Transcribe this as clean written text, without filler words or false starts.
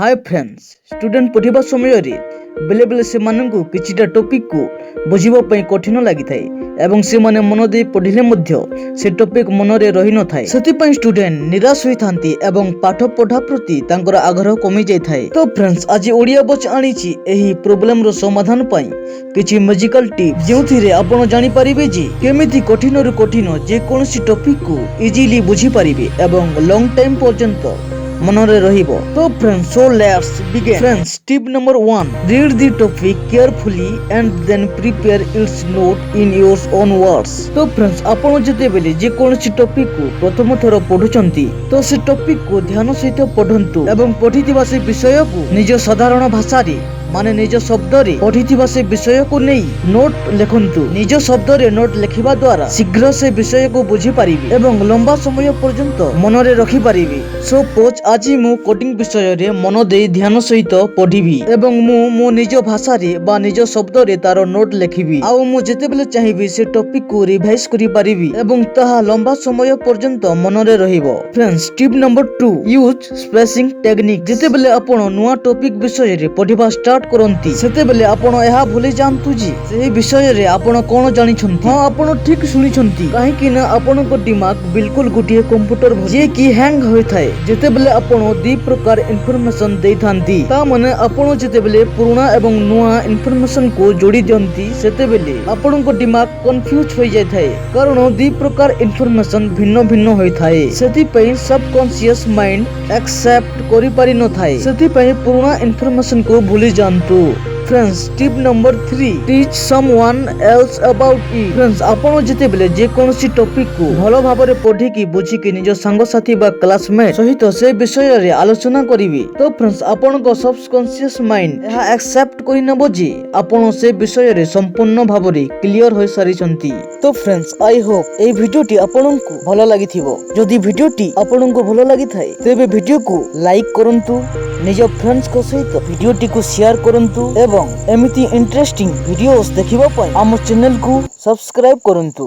Hi friends, student पढ़िबा समय रे बेले बेले से माननकु किछिटा टॉपिक को बुझिबा पई कठिन लागि थाए एवं से माने मन दे पढ़िले मध्य से टॉपिक मन रे रहि न थाए। सेति पई स्टूडेंट निराश होई थांती एवं पाठ पढ़ा प्रति तांकर आग्रह कमी जाय थाए। तो फ्रेंड्स, आज ओडिया बच आनीची एही प्रॉब्लम रो समाधान पई किछि मैजिकल टिप जेउथिरे आपण जानि परिबे जे केमिति कठिन रु कठिन जे कोनोसी टॉपिक को इजीली बुझी परिबे एवं लॉन्ग टाइम पर्यंत मनरे रहिबो। तो friends, so let's begin. Friends, tip number 1, read the topic carefully and then prepare its note in yours own words. तो फ्रेंड्स, आपण जते बेले जे कोनोसी टॉपिक को प्रथम थर पढुचंती तो से टॉपिक को ध्यान सहित पढंतु एवं पढिथिबा से विषय को निज साधारण भाषा रे माने निज शब्द रे पढिथिबा से विषय को नै नोट लेखंतु। निज शब्द रे नोट लेखिबा द्वारा शीघ्र से विषय को बुझी पारिबे एवं लंबा समय पर्यंत मन रे रखि पारिबे। सपोज आज मु कोडिंग विषय रे मन दे ध्यान सहित पढिबी एवं मु निज भाषा रे बा निज शब्द रे तार नोट लेखिबी आ मु जते बेले चाहिबी से टॉपिक को रिवाइज करि पारिबी एवं ताहा लंबा समय पर्यंत मन रे रहिबो। Friends, tip number 2, use spacing technique. जते बेले आपण नुवा टॉपिक विषय रे पढिबा स्टार्ट करंती सेते बेले आपण एहा भूली जानतु जी से विषय रे आपण कोन जानि छंती। हां, आपण ठीक सुनि छंती, काहे कि ना आपण को दिमाग बिल्कुल गुटिए कंप्यूटर जे कि हैंग होय थाए जेते बेले आपण दी प्रकार इंफॉर्मेशन देई थांती। ता माने आपण जेते बेले पुराना एवं नुवा इंफॉर्मेशन को जोड़ी दियंती सेते बेले आपण को दिमाग कंफ्यूज होई जाय थाए कारण दी प्रकार इंफॉर्मेशन भिन्न भिन्न होय थाए। सेति पई सबकॉन्शियस माइंड एक्सेप्ट करि पारि न थाए, सेति पई पुराना इंफॉर्मेशन को भूली जानतु। Friends, tip number 3, teach someone else about it. Friends, आपण जते बेले जे कोनोसी टॉपिक को भलो भाबरे पढी की बुझी की निज संग साथी बा क्लासमेट सहित से विषय रे आलोचना करिवे तो फ्रेंड्स आपण को सबकॉन्शियस माइंड एहा एक्सेप्ट करि नबो जे आपण से विषय रे संपूर्ण भाबरे क्लियर होय सारी छंती। तो फ्रेंड्स, आई होप ए वीडियोटी आपण को भलो लागिथिबो। जदि वीडियोटी आपण को भलो लागि थाए तेबे वीडियो को लाइक करंतु, निज फ्रेंड्स को सहित वीडियोटी को शेयर करंतु एवं एमिति इंटरेस्टिंग वीडियोस देखिबा पई आम चैनल को सब्सक्राइब करंतु।